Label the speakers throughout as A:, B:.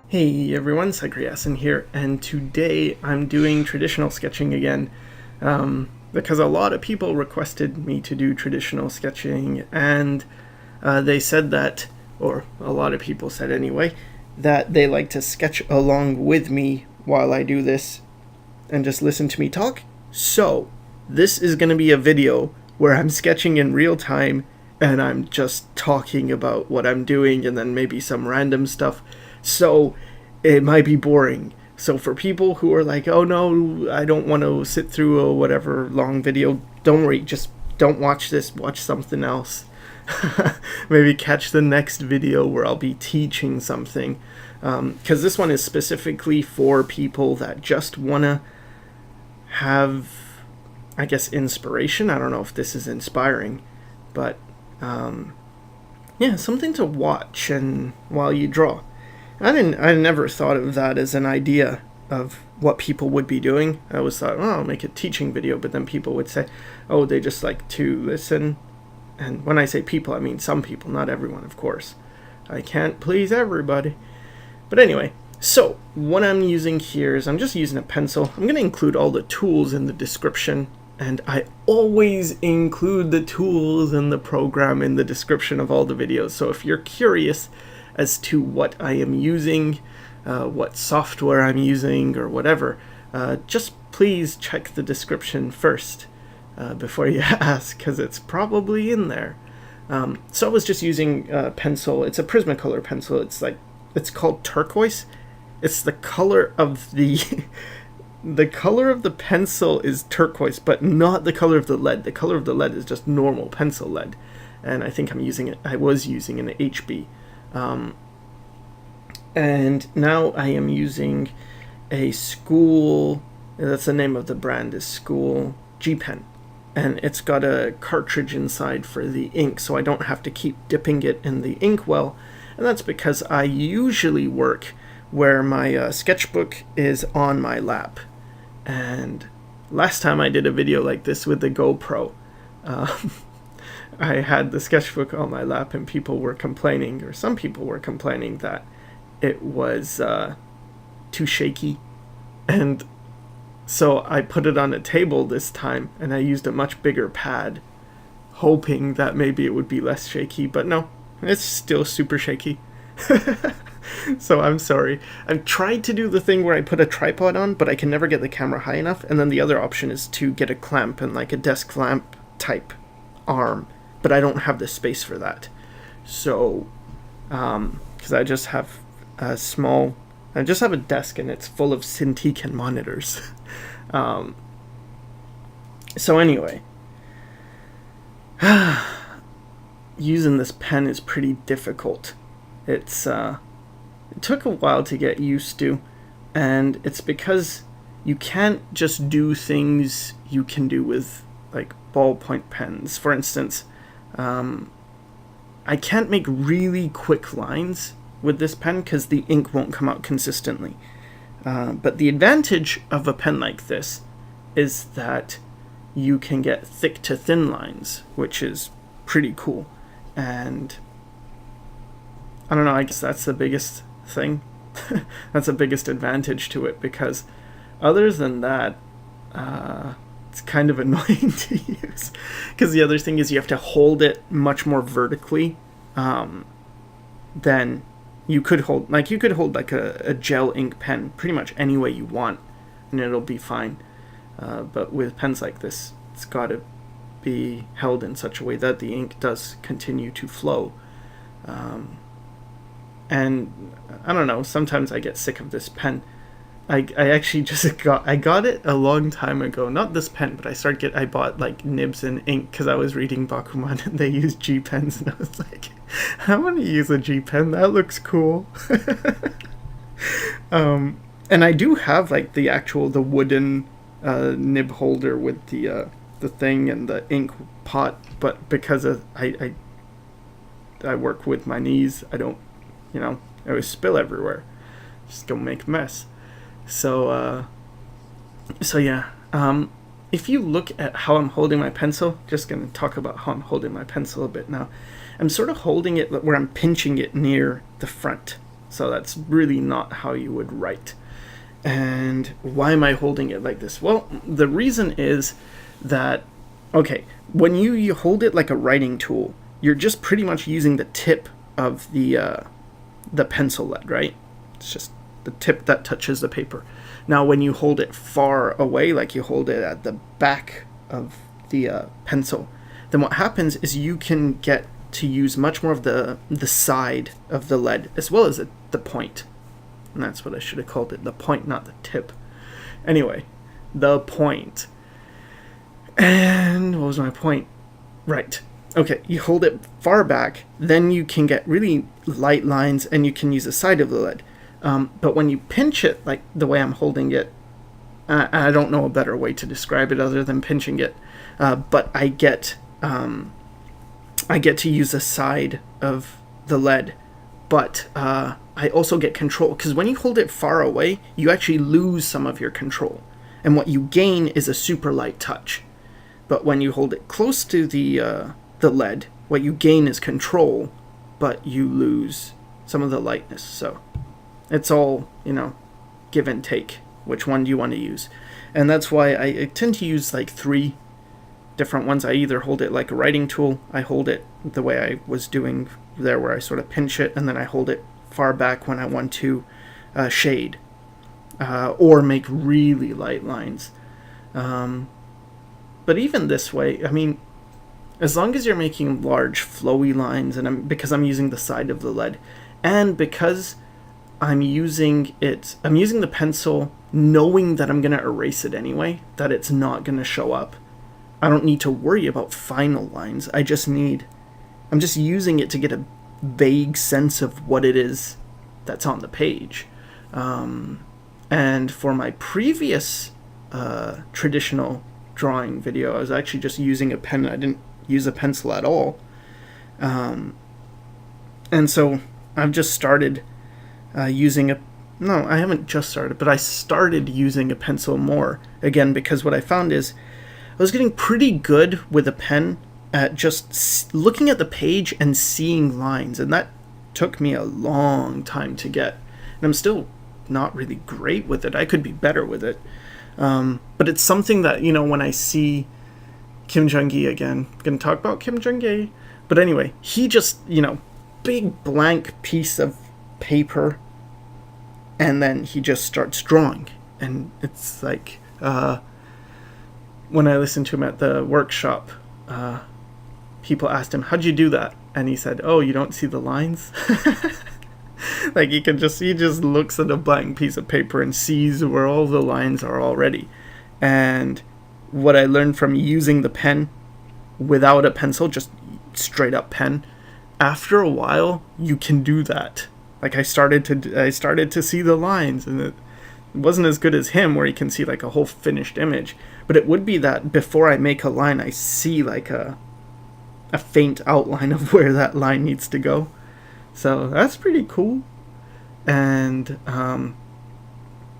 A: Hey everyone, Sycra here, and today I'm doing traditional sketching again because a lot of people requested me to do traditional sketching, and they said that, or a lot of people said anyway, that they like to sketch along with me while I do this and just listen to me talk. So, this is going to be a video where I'm sketching in real time and I'm just talking about what I'm doing and then maybe some random stuff. So it might be boring. So for people who are like, oh no, I don't want to sit through a whatever long video, don't worry, just don't watch this, watch something else. Maybe catch the next video where I'll be teaching something. Because this one is specifically for people that just want to have, I guess, inspiration. I don't know if this is inspiring, but yeah, something to watch and while you draw. I never thought of that as an idea of what people would be doing. I always thought, oh, I'll make a teaching video, but then people would say, oh, they just like to listen. And when I say people, I mean some people, not everyone, of course. I can't please everybody. But anyway, so what I'm using here is I'm just using a pencil. I'm going to include all the tools in the description, and I always include the tools in the program in the description of all the videos. So if you're curious as to what I am using, what software I'm using, or whatever, just please check the description first before you ask, because it's probably in there. So I was just using a pencil. It's a Prismacolor pencil. It's called turquoise. It's the color of the the color of the pencil is turquoise, but not the color of the lead. The color of the lead is just normal pencil lead, and I think I was using an HB. And now I am using a School, that's the name of the brand, is School G Pen, and it's got a cartridge inside for the ink, so I don't have to keep dipping it in the inkwell. And that's because I usually work where my sketchbook is on my lap. And last time I did a video like this with the GoPro, I had the sketchbook on my lap and people were complaining, or some people were complaining, that it was too shaky. And so I put it on a table this time and I used a much bigger pad, hoping that maybe it would be less shaky, but no, it's still super shaky. So I'm sorry. I've tried to do the thing where I put a tripod on, but I can never get the camera high enough, and then the other option is to get a clamp and like a desk lamp type arm, but I don't have the space for that. So, because I just have I just have a desk and it's full of Cintiq monitors. So anyway, using this pen is pretty difficult. It took a while to get used to, and it's because you can't just do things you can do with like ballpoint pens. For instance, I can't make really quick lines with this pen because the ink won't come out consistently. But the advantage of a pen like this is that you can get thick to thin lines, which is pretty cool. And I don't know, I guess that's the biggest thing. That's the biggest advantage to it, because other than that, it's kind of annoying to use, because the other thing is you have to hold it much more vertically than you could hold. Like, you could hold like a gel ink pen pretty much any way you want and it'll be fine, but with pens like this, it's got to be held in such a way that the ink does continue to flow. And I don't know, sometimes I get sick of this pen. I actually just got it a long time ago. Not this pen, but I bought like nibs and ink because I was reading Bakuman and they use G pens, and I was like, I want to use a G pen. That looks cool. And I do have like the wooden nib holder with the thing and the ink pot, but because I work with my knees, I don't, I always spill everywhere. Just go make a mess. So yeah, if you look at how I'm holding my pencil, just going to talk about how I'm holding my pencil a bit now. I'm sort of holding it where I'm pinching it near the front. So that's really not how you would write. And why am I holding it like this? Well, the reason is that, okay, when you hold it like a writing tool, you're just pretty much using the tip of the pencil lead, right? It's just the tip that touches the paper. Now, when you hold it far away, like you hold it at the back of the pencil, then what happens is you can get to use much more of the side of the lead as well as the point. And that's what I should have called it, the point, not the tip. Anyway, the point. And what was my point? Right. Okay, you hold it far back, then you can get really light lines and you can use the side of the lead. But when you pinch it, like the way I'm holding it, I don't know a better way to describe it other than pinching it, but I get to use the side of the lead, but I also get control, because when you hold it far away, you actually lose some of your control, and what you gain is a super light touch. But when you hold it close to the lead, what you gain is control, but you lose some of the lightness. So it's all, give and take. Which one do you want to use? And that's why I tend to use like 3 different ones. I either hold it like a writing tool, I hold it the way I was doing there where I sort of pinch it, and then I hold it far back when I want to shade or make really light lines. But even this way, I mean, as long as you're making large flowy lines, and because I'm using the side of the lead, and because I'm using the pencil knowing that I'm going to erase it anyway, that it's not going to show up, I don't need to worry about final lines. I'm just using it to get a vague sense of what it is that's on the page. And for my previous traditional drawing video, I was actually just using a pen. I didn't use a pencil at all. And so I've just started using I haven't just started, but I started using a pencil more, again, because what I found is I was getting pretty good with a pen at just looking at the page and seeing lines, and that took me a long time to get. And I'm still not really great with it. I could be better with it. But it's something that, when I see Kim Jong-gi again, I'm going to talk about Kim Jong-gi, but anyway, he just, big blank piece of paper, and then he just starts drawing. And it's like, when I listened to him at the workshop, people asked him, how'd you do that? And he said, oh, you don't see the lines? Like he just looks at a blank piece of paper and sees where all the lines are already. And what I learned from using the pen without a pencil, just straight up pen, after a while you can do that. Like I started to see the lines, and it wasn't as good as him where he can see like a whole finished image, but it would be that before I make a line, I see like a faint outline of where that line needs to go. So that's pretty cool. And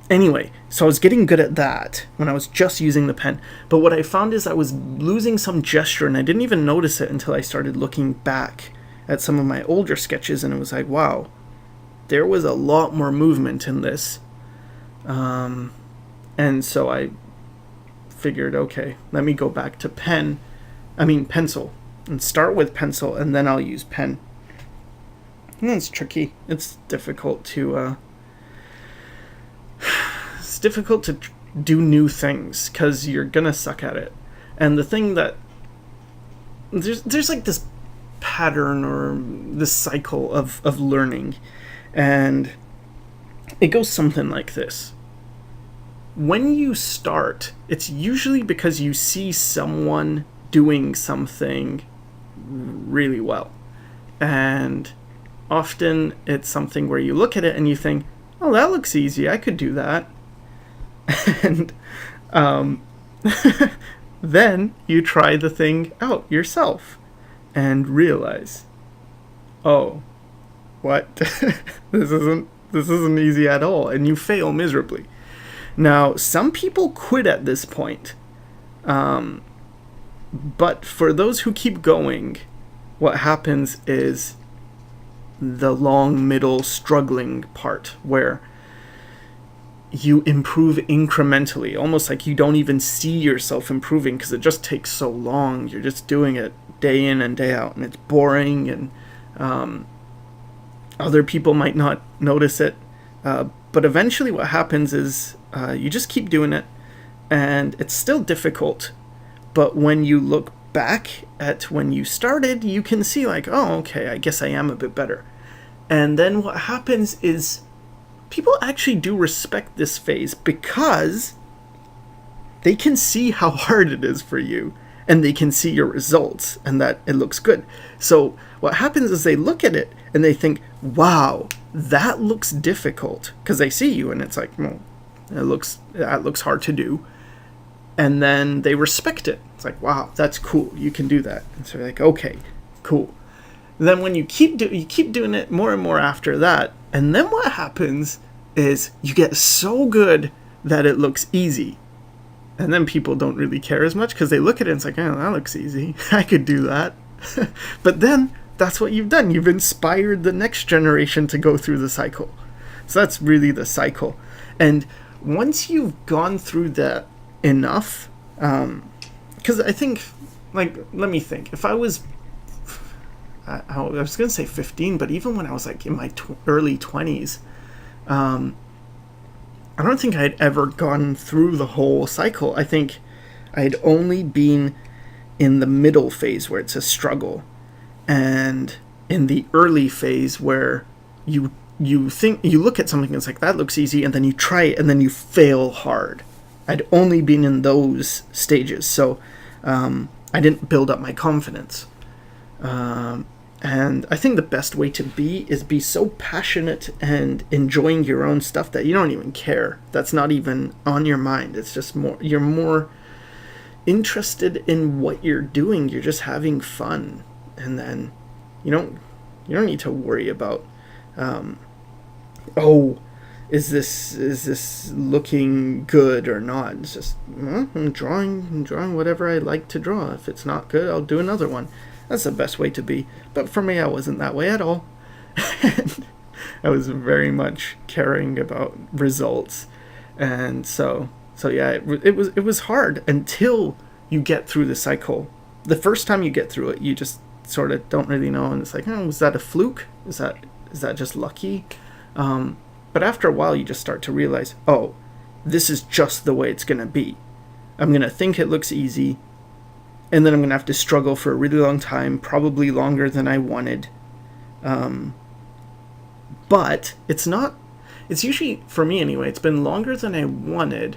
A: anyway, so I was getting good at that when I was just using the pen. But what I found is I was losing some gesture, and I didn't even notice it until I started looking back at some of my older sketches, and it was like, wow, there was a lot more movement in this. And so I figured, okay, let me go back to pencil, and start with pencil, and then I'll use pen. And it's tricky. It's difficult to do new things, because you're gonna suck at it. And the thing that there's like this pattern or this cycle of learning, and it goes something like this. When you start, it's usually because you see someone doing something really well, and often it's something where you look at it and you think, oh, that looks easy, I could do that. And then you try the thing out yourself and realize, oh, what? This isn't easy at all, and you fail miserably. Now, some people quit at this point, but for those who keep going, what happens is the long middle struggling part where you improve incrementally, almost like you don't even see yourself improving because it just takes so long. You're just doing it day in and day out, and it's boring, and other people might not notice it. But eventually what happens is you just keep doing it, and it's still difficult. But when you look back at when you started, you can see like, oh, okay, I guess I am a bit better. And then what happens is people actually do respect this phase because they can see how hard it is for you, and they can see your results and that it looks good. So what happens is they look at it and they think, wow, that looks difficult, because they see you and it's like, well, that looks hard to do. And then they respect it. It's like, wow, that's cool, you can do that. And so they're like, okay, cool. And then when you keep doing it more and more after that, and then what happens is you get so good that it looks easy. And then people don't really care as much because they look at it and it's like, oh, that looks easy. I could do that. But then that's what you've done. You've inspired the next generation to go through the cycle. So that's really the cycle. And once you've gone through that enough, because I think, like, let me think. If I was going to say 15, but even when I was like in my early 20s, I don't think I'd ever gone through the whole cycle. I think I'd only been in the middle phase where it's a struggle, and in the early phase where you think, you look at something and it's like, that looks easy, and then you try it and then you fail hard. I'd only been in those stages, so I didn't build up my confidence. And I think the best way to be is be so passionate and enjoying your own stuff that you don't even care. That's not even on your mind. It's just you're more interested in what you're doing. You're just having fun. And then you don't need to worry about, is this looking good or not? It's just, I'm drawing whatever I like to draw. If it's not good, I'll do another one. That's the best way to be. But for me, I wasn't that way at all. And I was very much caring about results. And so yeah, it was hard until you get through the cycle. The first time you get through it, you just sort of don't really know, and it's like, was that a fluke? Is that just lucky? But after a while, you just start to realize, oh, this is just the way it's gonna be. I'm gonna think it looks easy, and then I'm going to have to struggle for a really long time, probably longer than I wanted. But it's usually, for me anyway, it's been longer than I wanted,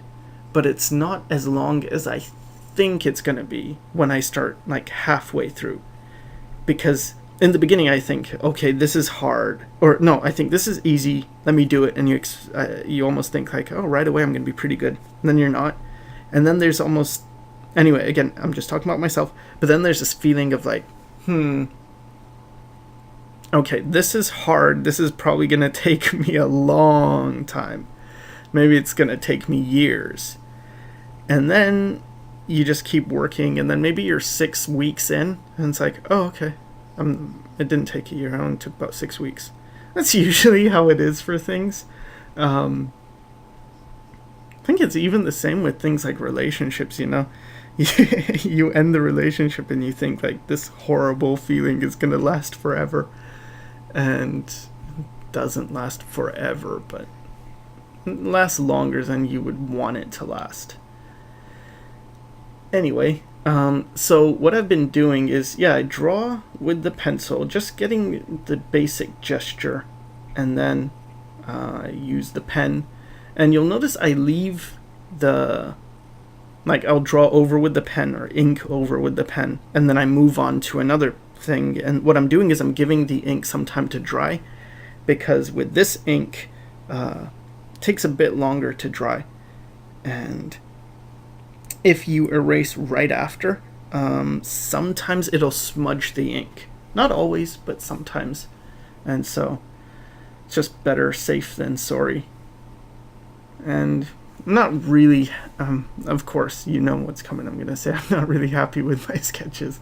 A: but it's not as long as I think it's going to be when I start like halfway through. Because in the beginning I think, okay, this is hard. Or no, I think this is easy, let me do it. And you almost think like, oh, right away I'm going to be pretty good. And then you're not. And then there's almost... Anyway, again, I'm just talking about myself, but then there's this feeling of like, okay, this is hard. This is probably going to take me a long time. Maybe it's going to take me years. And then you just keep working, and then maybe you're 6 weeks in, and it's like, oh, okay. It didn't take a year. It only took about 6 weeks. That's usually how it is for things. I think it's even the same with things like relationships, You end the relationship and you think like this horrible feeling is going to last forever, and it doesn't last forever, but it lasts longer than you would want it to last. Anyway, so what I've been doing is, I draw with the pencil, just getting the basic gesture, and then use the pen. And you'll notice I leave I'll draw over with the pen or ink over with the pen, and then I move on to another thing. And what I'm doing is I'm giving the ink some time to dry, because with this ink, it takes a bit longer to dry. And if you erase right after, sometimes it'll smudge the ink. Not always, but sometimes. And so it's just better safe than sorry. And I'm not really, of course, you know what's coming. I'm going to say I'm not really happy with my sketches.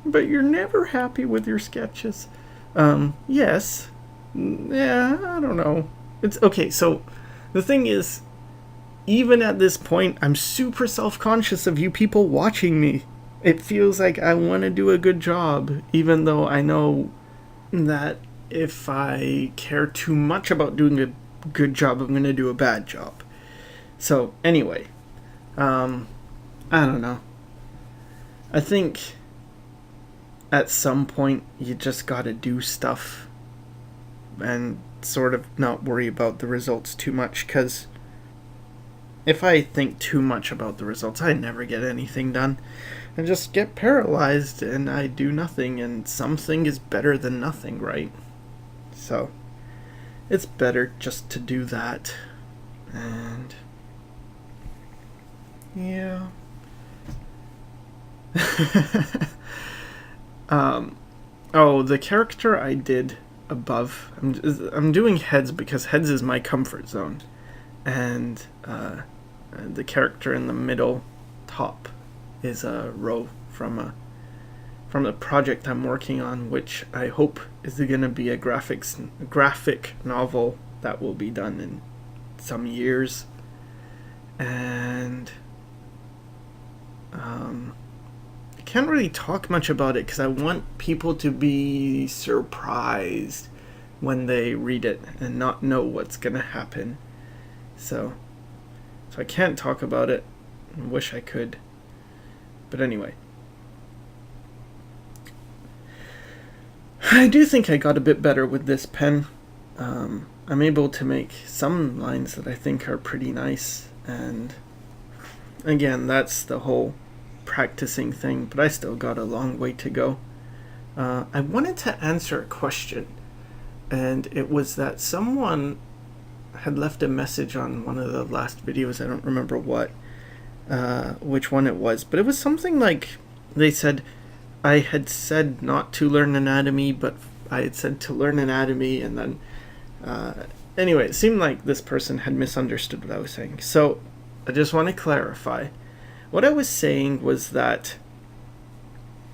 A: But you're never happy with your sketches. Yes. Yeah, I don't know. It's okay, so the thing is, even at this point, I'm super self conscious of you people watching me. It feels like I want to do a good job, even though I know that if I care too much about doing a good job, I'm going to do a bad job. So, anyway, I don't know. I think at some point you just gotta do stuff and sort of not worry about the results too much, because if I think too much about the results, I never get anything done. I just get paralyzed and I do nothing, and something is better than nothing, right? So, it's better just to do that. And yeah. Oh, the character I did above, I'm doing heads because heads is my comfort zone. And the character in the middle top is a row from the project I'm working on, which I hope is going to be a graphic novel that will be done in some years. And I can't really talk much about it because I want people to be surprised when they read it and not know what's going to happen. So I can't talk about it. I wish I could. But anyway. I do think I got a bit better with this pen. I'm able to make some lines that I think are pretty nice. And again, that's the whole practicing thing. But I still got a long way to go. I wanted to answer a question. And it was that someone had left a message on one of the last videos. I don't remember which one it was, but it was something like they said I had said not to learn anatomy, but I had said to learn anatomy, and then anyway, it seemed like this person had misunderstood what I was saying. So I just want to clarify. What I was saying was that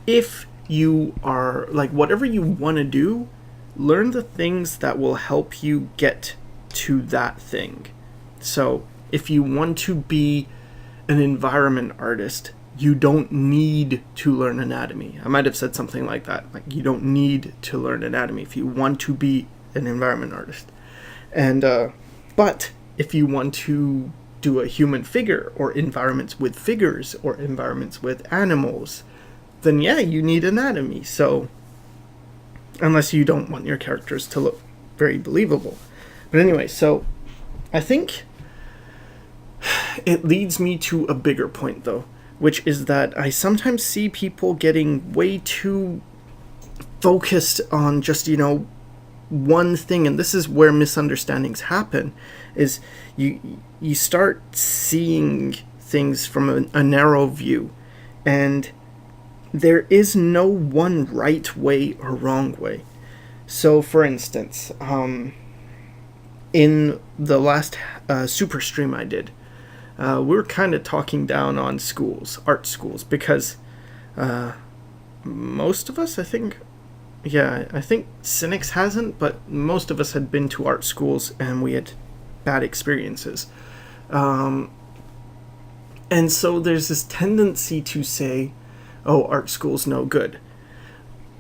A: if you are, like, whatever you want to do, learn the things that will help you get to that thing. So if you want to be an environment artist, you don't need to learn anatomy. I might have said something like that. Like, you don't need to learn anatomy if you want to be an environment artist. And but if you want to do a human figure, or environments with figures, or environments with animals, then yeah, you need anatomy. So unless you don't want your characters to look very believable. But anyway, so I think it leads me to a bigger point, though, which is that I sometimes see people getting way too focused on just, one thing, and this is where misunderstandings happen, is you start seeing things from a narrow view, and there is no one right way or wrong way. So, for instance, in the last super stream I did, we were kind of talking down on schools, art schools, because most of us, I think Cynics hasn't, but most of us had been to art schools and we had bad experiences. And so there's this tendency to say, oh, art school's no good.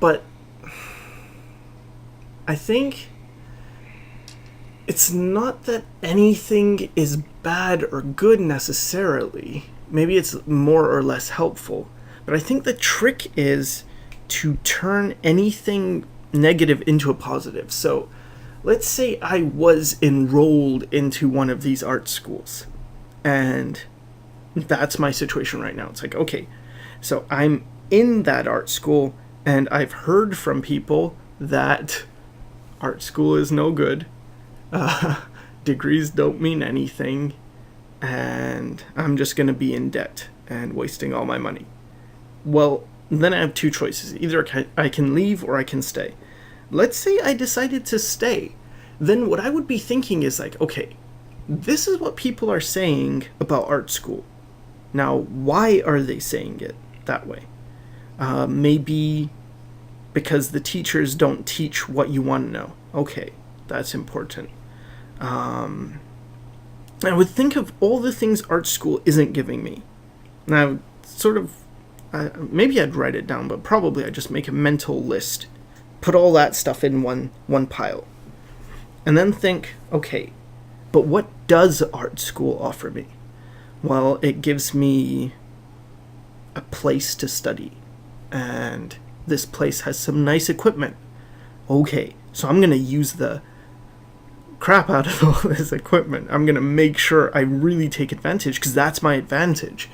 A: But I think it's not that anything is bad or good necessarily. Maybe it's more or less helpful. But I think the trick is to turn anything negative into a positive. So let's say I was enrolled into one of these art schools, and that's my situation right now. It's like, okay, so I'm in that art school, and I've heard from people that art school is no good. Degrees don't mean anything, and I'm just going to be in debt and wasting all my money. Well, then I have two choices. Either I can leave or I can stay. Let's say I decided to stay. Then what I would be thinking is like, okay, this is what people are saying about art school. Now, why are they saying it that way? Maybe because the teachers don't teach what you want to know. Okay, that's important. I would think of all the things art school isn't giving me. And I would sort of, maybe I'd write it down, but probably I'd just make a mental list. Put all that stuff in one pile. And then think, okay, but what does art school offer me? Well, it gives me a place to study. And this place has some nice equipment. Okay, so I'm going to use the crap out of all this equipment. I'm going to make sure I really take advantage, because that's my advantage.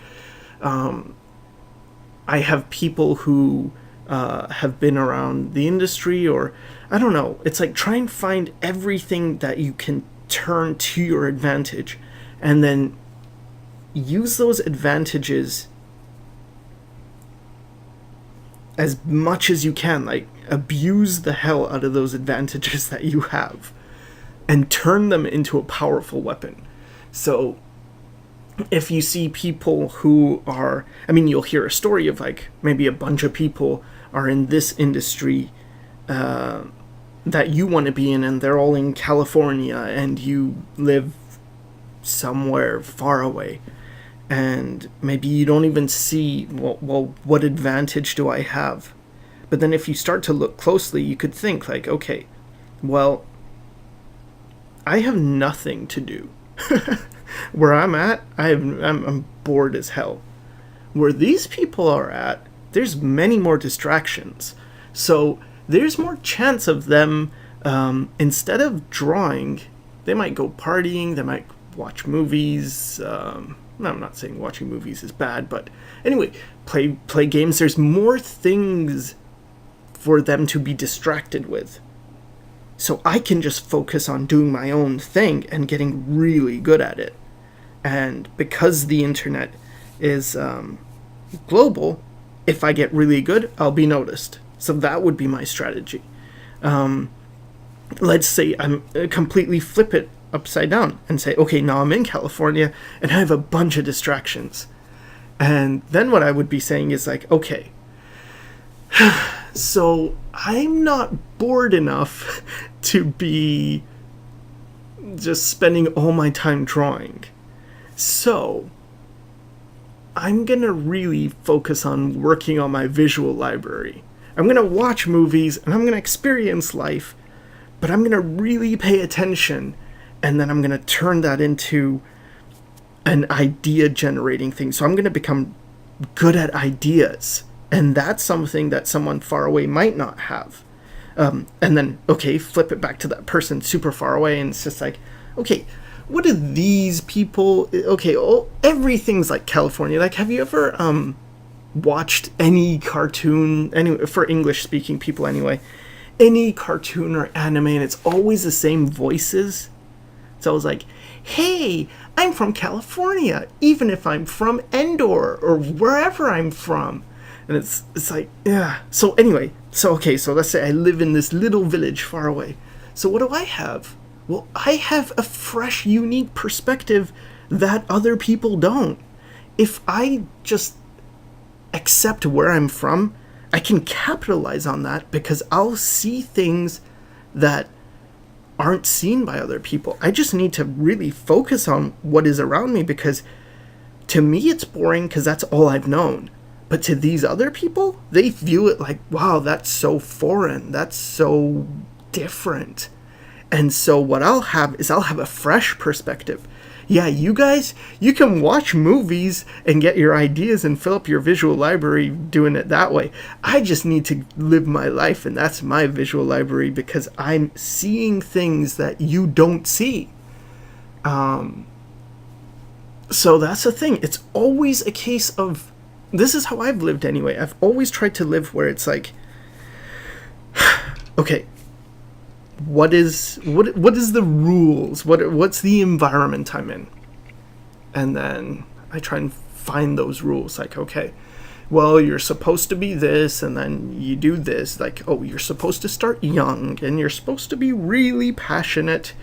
A: I have people who have been around the industry, or I don't know. It's like try and find everything that you can turn to your advantage, and then use those advantages as much as you can. Like, abuse the hell out of those advantages that you have and turn them into a powerful weapon. So if you see people who are, I mean, you'll hear a story of like maybe a bunch of people are in this industry that you want to be in, and they're all in California, and you live somewhere far away, and maybe you don't even see, well, what advantage do I have? But then if you start to look closely, you could think like, okay, well, I have nothing to do. Where I'm at, I'm bored as hell. Where these people are at, there's many more distractions. So there's more chance of them, instead of drawing, they might go partying, they might watch movies. I'm not saying watching movies is bad, but anyway, play games. There's more things for them to be distracted with. So I can just focus on doing my own thing and getting really good at it. And because the internet is global, if I get really good, I'll be noticed. So that would be my strategy. Let's say I'm completely flip it upside down and say, okay, now I'm in California and I have a bunch of distractions. And then what I would be saying is like, okay, so I'm not bored enough to be just spending all my time drawing. So I'm going to really focus on working on my visual library. I'm going to watch movies and I'm going to experience life, but I'm going to really pay attention, and then I'm going to turn that into an idea generating thing. So I'm going to become good at ideas. And that's something that someone far away might not have. And then, okay, flip it back to that person super far away, and it's just like, okay, what do these people... Okay, everything's like California. Like, have you ever watched any cartoon, for English-speaking people anyway, any cartoon or anime, and it's always the same voices? It's always like, hey, I'm from California, even if I'm from Endor, or wherever I'm from. And it's like, yeah. So anyway, so let's say I live in this little village far away. So what do I have? Well, I have a fresh, unique perspective that other people don't. If I just accept where I'm from, I can capitalize on that, because I'll see things that aren't seen by other people. I just need to really focus on what is around me, because to me it's boring because that's all I've known. But to these other people, they view it like, wow, that's so foreign. That's so different. And so what I'll have is I'll have a fresh perspective. Yeah, you guys, you can watch movies and get your ideas and fill up your visual library doing it that way. I just need to live my life, and that's my visual library, because I'm seeing things that you don't see. So that's the thing. It's always a case of, this is how I've lived anyway. I've always tried to live where it's like, okay, what is the rules? What's the environment I'm in? And then I try and find those rules. Like, okay, well, you're supposed to be this, and then you do this. Like, oh, you're supposed to start young, and you're supposed to be really passionate,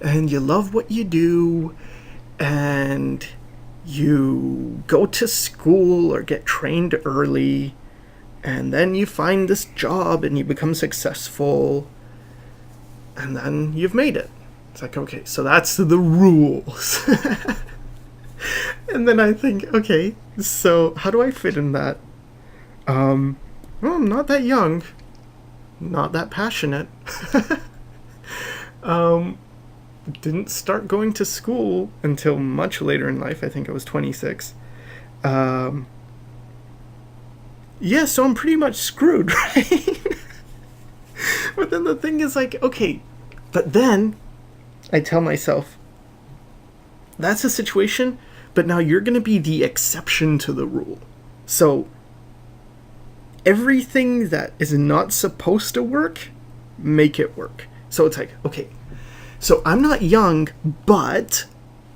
A: and you love what you do, and you go to school or get trained early, and then you find this job and you become successful, and then you've made it. It's like, okay, so that's the rules. And then I think, okay, so how do I fit in that? Well, I'm not that young, not that passionate. Didn't start going to school until much later in life. I think I was 26. Yeah, so I'm pretty much screwed, right? But then the thing is, like, okay, but then I tell myself, that's a situation, but now you're going to be the exception to the rule. So everything that is not supposed to work, make it work. So it's like, okay, so I'm not young, but,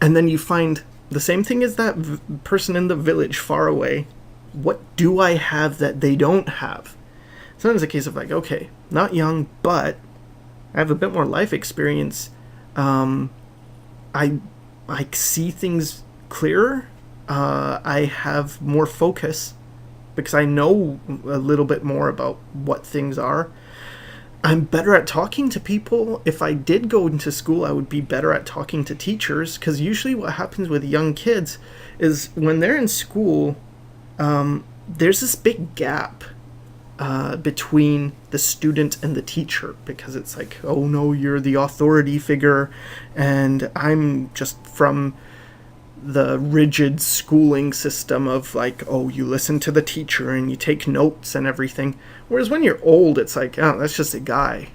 A: and then you find the same thing as that person in the village far away. What do I have that they don't have? Sometimes it's a case of like, okay, not young, but I have a bit more life experience. I see things clearer. I have more focus because I know a little bit more about what things are. I'm better at talking to people. If I did go into school, I would be better at talking to teachers, because usually what happens with young kids is when they're in school, there's this big gap between the student and the teacher, because it's like, oh no, you're the authority figure and I'm just from the rigid schooling system of like, oh, you listen to the teacher and you take notes and everything. Whereas when you're old, it's like, oh, that's just a guy.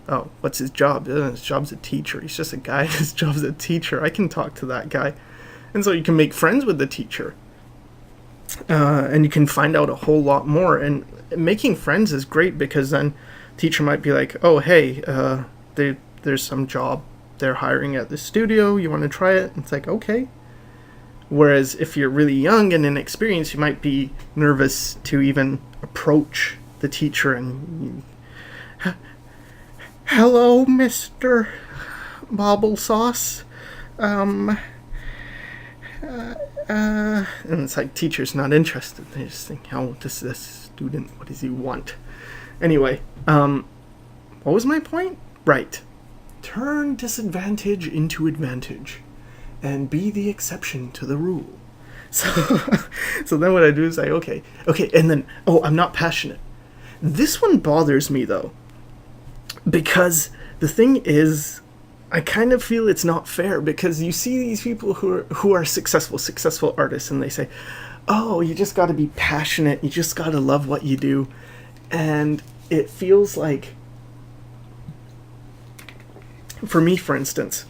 A: Oh, what's his job? His job's a teacher. He's just a guy. His job's a teacher. I can talk to that guy. And so you can make friends with the teacher. And you can find out a whole lot more. And making friends is great, because then teacher might be like, oh, hey, there's some job they're hiring at the studio. You want to try it? And it's like, okay. Whereas if you're really young and inexperienced, you might be nervous to even approach the teacher and, hello, Mr. Bobble Sauce. And it's like, teacher's not interested. They just think, oh, this is a student. What does he want? Anyway, what was my point? Right. Turn disadvantage into advantage and be the exception to the rule. So then what I do is okay, and then, oh, I'm not passionate. This one bothers me, though, because the thing is, I kind of feel it's not fair, because you see these people who are successful artists, and they say, oh, you just got to be passionate, you just got to love what you do. And it feels like, for me, for instance,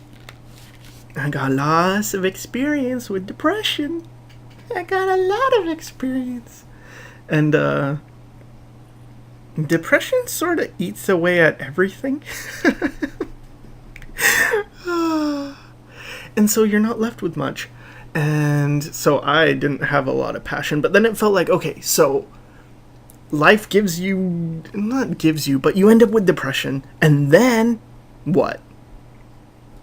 A: I got lots of experience with depression. I got a lot of experience. And depression sort of eats away at everything. And so you're not left with much. And so I didn't have a lot of passion. But then it felt like, okay, so life gives you, not gives you, but you end up with depression. And then what?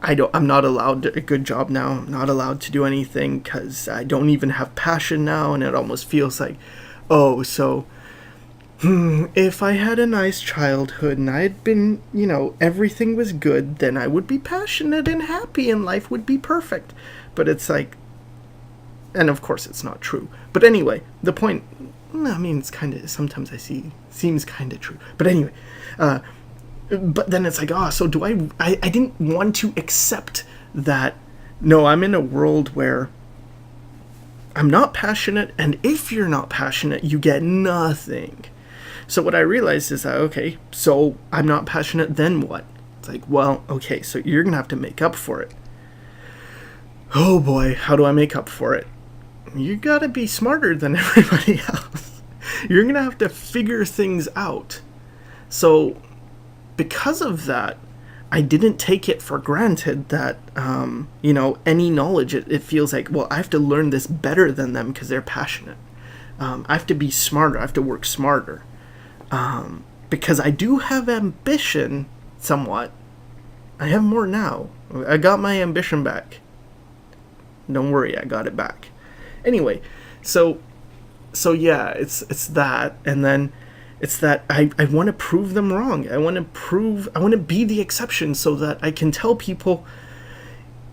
A: I'm not allowed a good job now. I'm not allowed to do anything because I don't even have passion now. And it almost feels like, oh, so if I had a nice childhood and I had been, everything was good, then I would be passionate and happy and life would be perfect. But it's like, and of course it's not true. But anyway, the point, I mean, it's kind of, sometimes I see, seems kind of true. But anyway, but then it's like, so do I didn't want to accept that, no, I'm in a world where I'm not passionate, and if you're not passionate, you get nothing. So what I realized is that, okay, so I'm not passionate, then what? It's like, well, okay, so you're going to have to make up for it. Oh boy, how do I make up for it? You got to be smarter than everybody else. You're going to have to figure things out. So because of that, I didn't take it for granted that, any knowledge, it feels like, well, I have to learn this better than them because they're passionate. I have to be smarter. I have to work smarter. Because I do have ambition somewhat. I have more now. I got my ambition back. Don't worry, I got it back. Anyway, so yeah, it's that. And then It's that I want to prove them wrong. I want to be the exception so that I can tell people,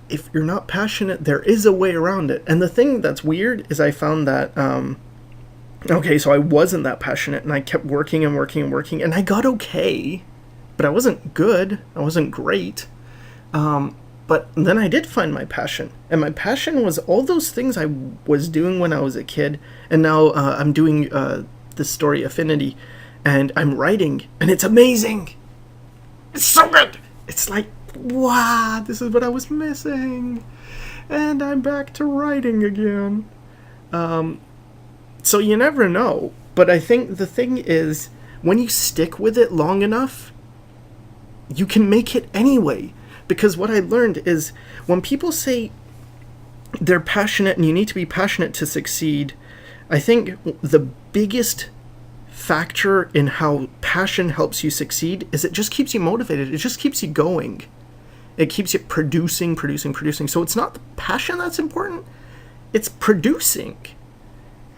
A: if you're not passionate, there is a way around it. And the thing that's weird is I found that, okay, so I wasn't that passionate, and I kept working and working and working, and I got okay, but I wasn't good. I wasn't great. But then I did find my passion, and my passion was all those things I was doing when I was a kid, and now I'm doing the story Affinity, and I'm writing, and it's amazing. It's so good. It's like, wow, this is what I was missing, and I'm back to writing again. So you never know, but I think the thing is, when you stick with it long enough, you can make it anyway. Because what I learned is, when people say they're passionate and you need to be passionate to succeed, I think the biggest factor in how passion helps you succeed is it just keeps you motivated. It just keeps you going. It keeps you producing. So it's not the passion that's important, it's producing.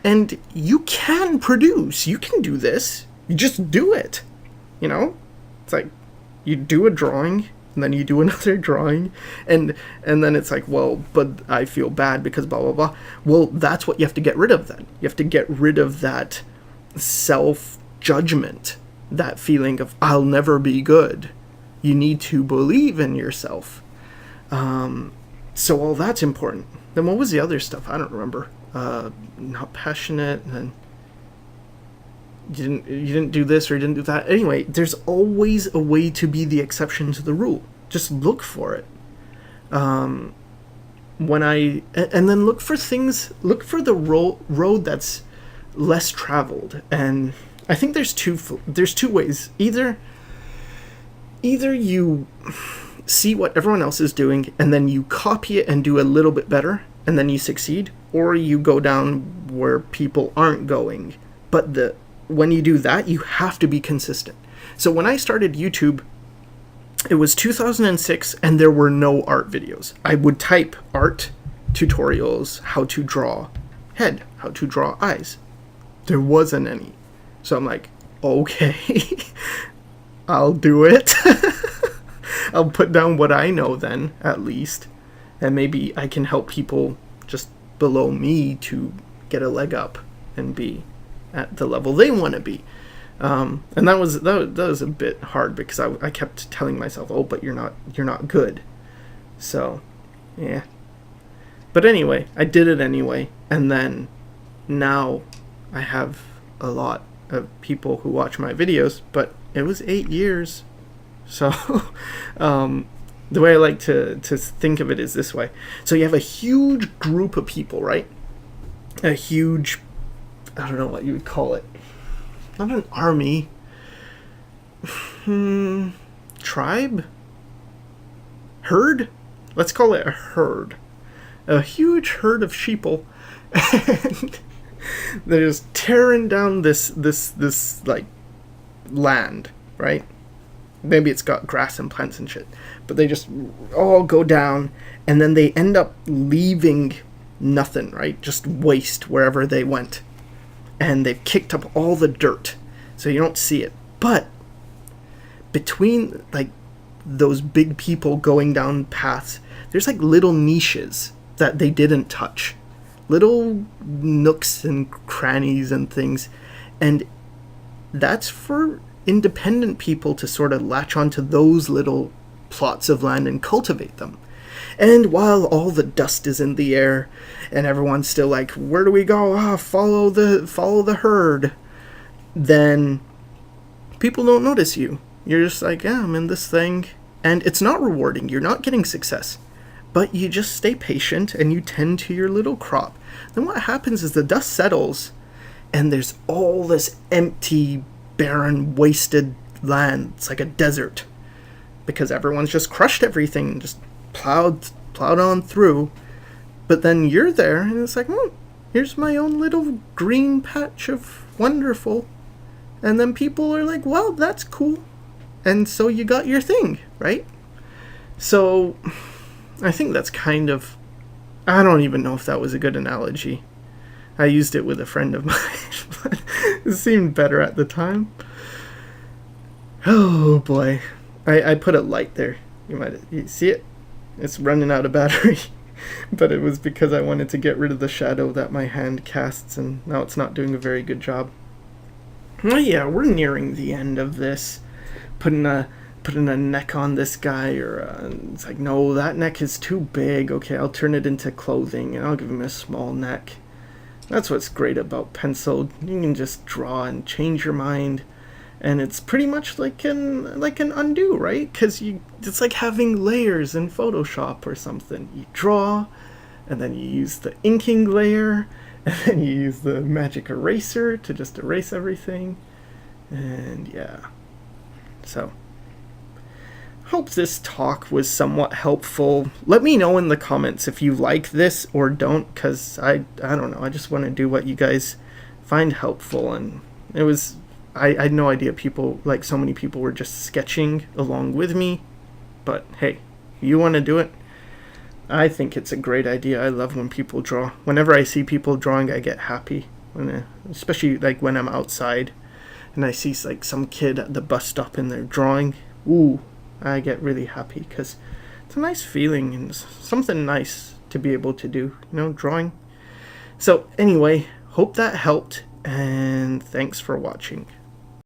A: And you can produce. You can do this. You just do it. You know? It's like, you do a drawing, and then you do another drawing, and then it's like, well, but I feel bad because blah, blah, blah. Well, that's what you have to get rid of then. You have to get rid of that self-judgment, that feeling of, I'll never be good. You need to believe in yourself. So all that's important. Then what was the other stuff? I don't remember. Not passionate, and you didn't do this or you didn't do that. Anyway, there's always a way to be the exception to the rule. Just look for it. And then look for the road that's less traveled. And I think there's two ways. Either you see what everyone else is doing and then you copy it and do a little bit better and then you succeed, or you go down where people aren't going. But when you do that, you have to be consistent. So when I started YouTube, it was 2006, and there were no art videos. I would type art tutorials, how to draw head, how to draw eyes. There wasn't any. So I'm like, okay, I'll do it. I'll put down what I know then, at least. And maybe I can help people just below me to get a leg up and be at the level they want to be. And that was a bit hard because I kept telling myself, oh, but you're not good. So, yeah. But anyway, I did it anyway, and then now I have a lot of people who watch my videos, but it was 8 years. So, the way I like to think of it is this way. So you have a huge group of people, right? A huge, I don't know what you would call it. Not an army. Tribe? Herd? Let's call it a herd. A huge herd of sheeple. And they're just tearing down this like land, right? Maybe it's got grass and plants and shit. But they just all go down, and then they end up leaving nothing, right? Just waste wherever they went. And they've kicked up all the dirt, so you don't see it. But between like those big people going down paths, there's like little niches that they didn't touch, little nooks and crannies and things, and that's for independent people to sort of latch onto those little plots of land and cultivate them. And while all the dust is in the air and everyone's still like, where do we go? Follow the herd. Then people don't notice you. You're just like, yeah, I'm in this thing. And it's not rewarding. You're not getting success. But you just stay patient and you tend to your little crop. Then what happens is the dust settles and there's all this empty, barren, wasted land. It's like a desert. Because everyone's just crushed everything and just plowed on through. But then you're there and it's like, here's my own little green patch of wonderful. And then people are like, well, that's cool. And so you got your thing, right? So I think that's kind of, I don't even know if that was a good analogy. I used it with a friend of mine, but it seemed better at the time. Oh boy. I put a light there. You see it? It's running out of battery. But it was because I wanted to get rid of the shadow that my hand casts, and now it's not doing a very good job. Oh yeah, we're nearing the end of this. Putting a neck on this guy, or it's like, no, that neck is too big. Okay, I'll turn it into clothing, and I'll give him a small neck. That's what's great about pencil. You can just draw and change your mind, and it's pretty much like an undo, right? Because it's like having layers in Photoshop or something. You draw, and then you use the inking layer, and then you use the magic eraser to just erase everything. And yeah, so hope this talk was somewhat helpful. Let me know in the comments if you like this or don't, because I don't know, I just want to do what you guys find helpful. And it was, I had no idea so many people were just sketching along with me. But hey, you want to do it? I think it's a great idea. I love when people draw. Whenever I see people drawing, I get happy. Especially like when I'm outside and I see like some kid at the bus stop and they're drawing. Ooh, I get really happy, because it's a nice feeling and something nice to be able to do, drawing. So anyway, hope that helped, and thanks for watching.